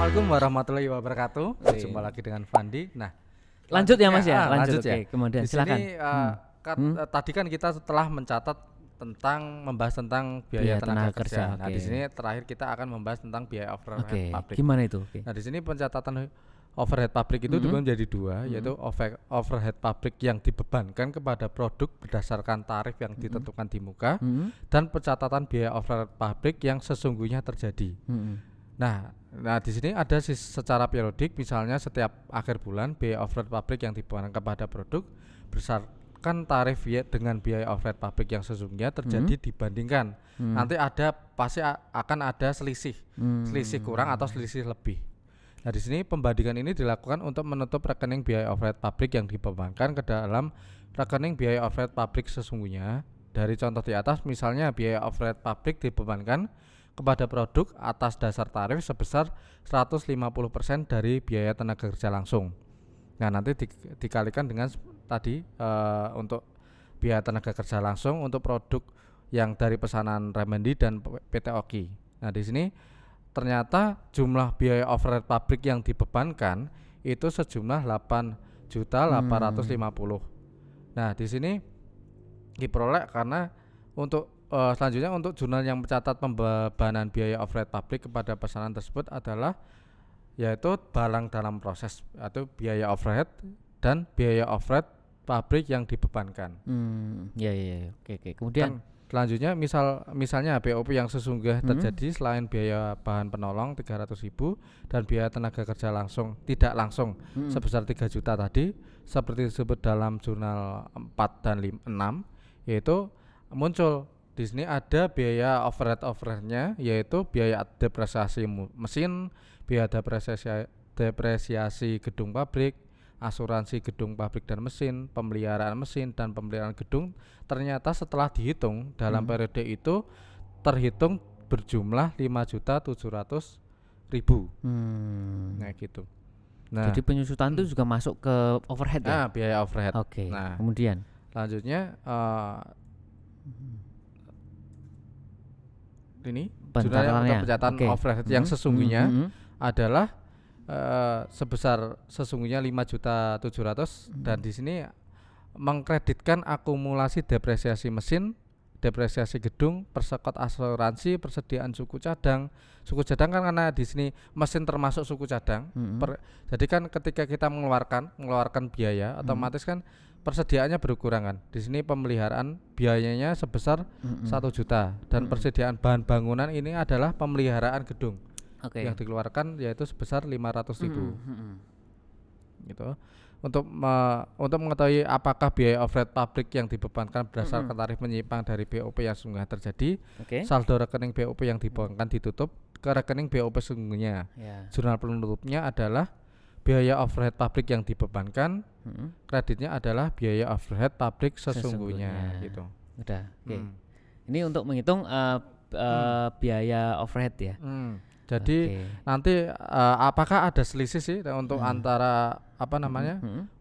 Assalamualaikum warahmatullahi wabarakatuh. Berjumpa lagi dengan Fandi. Nah, Lanjut ya Mas ya, lanjut Oke, kemudian Di silakan. sini tadi kan kita setelah mencatat membahas tentang biaya tenaga kerja. Nah, di sini terakhir kita akan membahas tentang biaya overhead pabrik. Gimana itu? Nah, di sini pencatatan overhead pabrik itu dibagi menjadi dua, yaitu overhead pabrik yang dibebankan kepada produk berdasarkan tarif yang ditentukan di muka, dan pencatatan biaya overhead pabrik yang sesungguhnya terjadi. Nah, di sini ada secara periodik, misalnya setiap akhir bulan biaya overhead pabrik yang dibebankan kepada produk berdasarkan tarif dengan biaya overhead pabrik yang sesungguhnya terjadi dibandingkan. Nanti pasti akan ada selisih kurang atau selisih lebih. Nah, di sini pembandingan ini dilakukan untuk menutup rekening biaya overhead pabrik yang dibebankan ke dalam rekening biaya overhead pabrik sesungguhnya. Dari contoh di atas, misalnya biaya overhead pabrik dibebankan kepada produk atas dasar tarif sebesar 150% dari biaya tenaga kerja langsung. Nah, nanti dikalikan dengan tadi untuk biaya tenaga kerja langsung untuk produk yang dari pesanan Remendi dan PT Oki. Nah, di sini ternyata jumlah biaya overhead pabrik yang dibebankan itu sejumlah 8.850.000. Nah, di sini diperoleh karena untuk selanjutnya untuk jurnal yang mencatat pembebanan biaya overhead pabrik kepada pesanan tersebut adalah yaitu barang dalam proses atau biaya overhead dan biaya overhead pabrik yang dibebankan. Oke. Kemudian selanjutnya misalnya BOP yang sesungguhnya terjadi selain biaya bahan penolong 300.000 dan biaya tenaga kerja tidak langsung sebesar 3 juta tadi seperti disebut dalam jurnal 4 dan 6, yaitu muncul di sini ada biaya overheadnya, yaitu biaya depresiasi mesin, biaya depresiasi gedung pabrik, asuransi gedung pabrik dan mesin, pemeliharaan mesin dan pemeliharaan gedung. Ternyata setelah dihitung dalam periode itu terhitung berjumlah 5.700.000. Nah, gitu. Nah, jadi penyusutan itu juga masuk ke overhead ya? Biaya overhead. Oke. Nah, kemudian selanjutnya ini pencatatan overhead yang sesungguhnya adalah sebesar sesungguhnya 5.700.000 dan di sini mengkreditkan akumulasi depresiasi mesin, depresiasi gedung, persekot asuransi, persediaan suku cadang kan karena di sini mesin termasuk suku cadang. Jadi kan ketika kita mengeluarkan biaya otomatis kan persediaannya berkurang kan. Di sini pemeliharaan biayanya sebesar 1 juta dan persediaan bahan bangunan ini adalah pemeliharaan gedung. Yang dikeluarkan yaitu sebesar 500.000. Gitu. Untuk mengetahui apakah biaya overhead pabrik yang dibebankan berdasarkan tarif menyimpang dari BOP yang sesungguhnya terjadi, saldo rekening BOP yang dibebankan ditutup ke rekening BOP sesungguhnya. Jurnal penutupnya adalah biaya overhead pabrik yang dibebankan, kreditnya adalah biaya overhead pabrik sesungguhnya. Gitu. Udah. Ini untuk menghitung biaya overhead ya. Jadi nanti apakah ada selisih sih untuk antara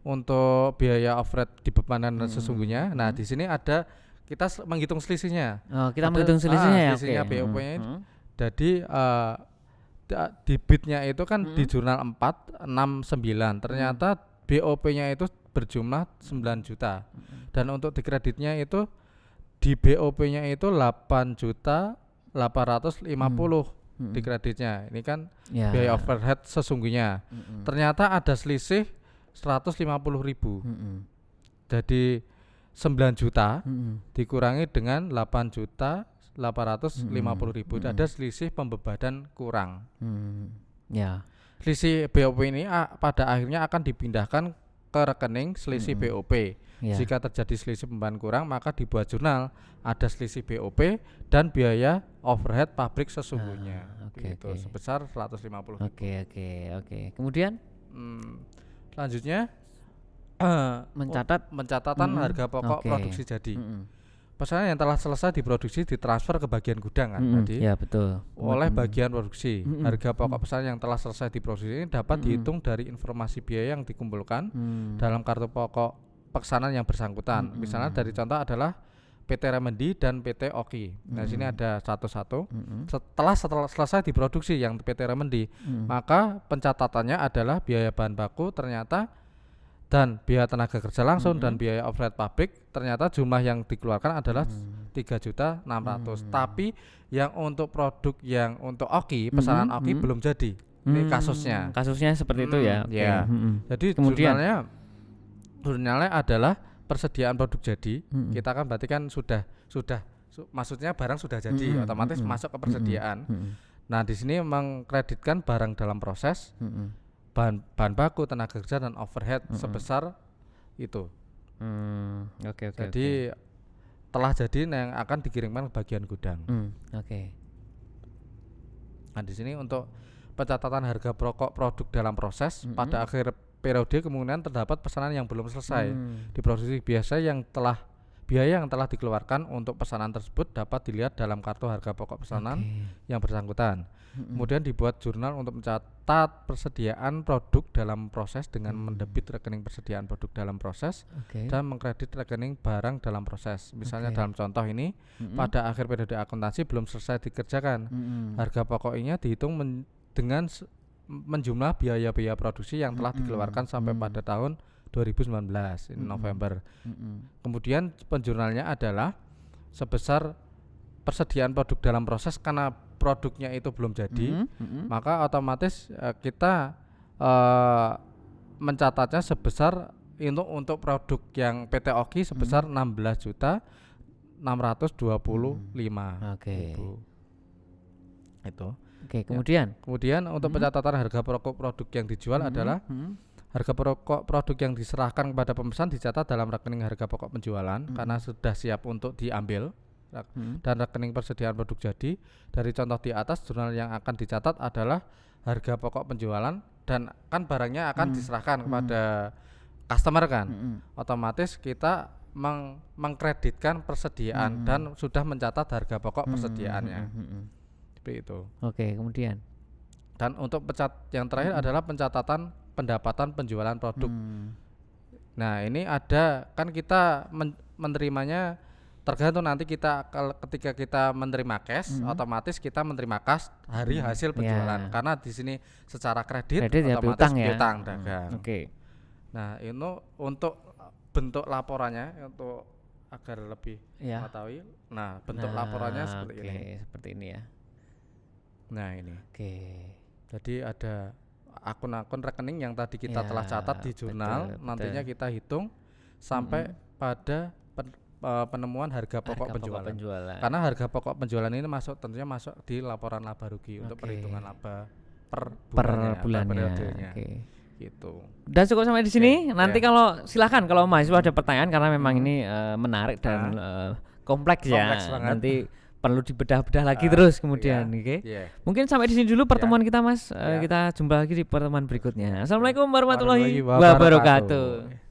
untuk biaya overhead dibebankan sesungguhnya. Nah, di sini ada kita menghitung selisihnya. Kita menghitung selisihnya ya. Selisihnya BOP-nya. Jadi debitnya itu kan di jurnal 4, 6, 9. Ternyata BOP-nya itu berjumlah 9 juta. Dan untuk dikreditnya itu di BOP-nya itu 8.850.000 di kreditnya. Ini kan biaya overhead sesungguhnya. Ternyata ada selisih 150.000. Jadi 9 juta dikurangi dengan 8.850.000. Ada selisih pembebanan kurang. Selisih BOP ini pada akhirnya akan dipindahkan ke rekening selisih BOP. Jika terjadi selisih pembebanan kurang, maka dibuat jurnal ada selisih BOP dan biaya overhead pabrik sesungguhnya. Gitu, sebesar 150.000. Oke. Kemudian selanjutnya pencatatan harga pokok produksi jadi. Pesanan yang telah selesai diproduksi ditransfer ke bagian gudang kan tadi. Ya, betul. Oleh bagian produksi. Harga pokok pesanan yang telah selesai diproduksi ini dapat dihitung dari informasi biaya yang dikumpulkan dalam kartu pokok pesanan yang bersangkutan. Misalnya dari contoh adalah PT Remedy dan PT Oki. Nah, sini ada satu-satu. Setelah selesai diproduksi yang PT Remedy, maka pencatatannya adalah biaya bahan baku ternyata dan biaya tenaga kerja langsung dan biaya overhead pabrik ternyata jumlah yang dikeluarkan adalah 3.600.000. Tapi yang untuk produk yang untuk Oki, pesanan Oki belum jadi. Ini kasusnya. Kasusnya seperti itu ya. Okay. Ya. Jadi kemudian jurnalnya adalah persediaan produk jadi. Kita kan berarti kan sudah maksudnya barang sudah jadi, otomatis masuk ke persediaan. Nah, di sini mengkreditkan barang dalam proses, bahan baku, tenaga kerja dan overhead sebesar itu. Jadi telah jadi yang akan dikirimkan ke bagian gudang. Nah, di sini untuk pencatatan harga pokok produk dalam proses pada akhir periode kemungkinan terdapat pesanan yang belum selesai diproduksi. Biaya yang telah dikeluarkan untuk pesanan tersebut dapat dilihat dalam kartu harga pokok pesanan yang bersangkutan. Kemudian dibuat jurnal untuk mencatat persediaan produk dalam proses dengan mendebit rekening persediaan produk dalam proses dan mengkredit rekening barang dalam proses. Misalnya dalam contoh ini pada akhir periode akuntansi belum selesai dikerjakan. Harga pokoknya dihitung dengan menjumlah biaya-biaya produksi yang telah dikeluarkan sampai pada tahun 2019 ini November. Kemudian penjurnalnya adalah sebesar persediaan produk dalam proses karena produknya itu belum jadi, maka otomatis kita mencatatnya sebesar untuk produk yang PT Oki sebesar 16.625.000. Itu. Kemudian untuk pencatatan harga pokok produk yang dijual adalah harga pokok produk yang diserahkan kepada pemesan dicatat dalam rekening harga pokok penjualan karena sudah siap untuk diambil, dan rekening persediaan produk jadi. Dari contoh di atas, jurnal yang akan dicatat adalah harga pokok penjualan dan kan barangnya akan diserahkan kepada customer kan. Otomatis kita mengkreditkan persediaan dan sudah mencatat harga pokok persediaannya. Seperti itu. Kemudian. Dan untuk yang terakhir adalah pencatatan pendapatan penjualan produk. Nah, ini ada kan kita menerimanya tergantung nanti ketika kita menerima cash, otomatis kita menerima cash hari hasil penjualan. Karena di sini secara kredit otomatis piutang dagang. Nah, ini untuk bentuk laporannya untuk agar lebih mengetahui. Nah, bentuk laporannya seperti ini. Seperti ini ya. Nah, ini. Jadi ada akun-akun rekening yang tadi kita telah catat di jurnal, nantinya kita hitung sampai pada penemuan harga pokok penjualan. Karena harga pokok penjualan ini tentunya masuk di laporan laba rugi untuk perhitungan laba per bulannya. Gitu. Udah cukup sampai di sini. Nanti kalau silakan kalau mahasiswa ada pertanyaan karena memang ini menarik dan kompleks ya. Nanti perlu dibedah-bedah lagi terus kemudian. Mungkin sampai di sini dulu pertemuan kita Mas. Kita jumpa lagi di pertemuan berikutnya. Assalamualaikum warahmatullahi wabarakatuh.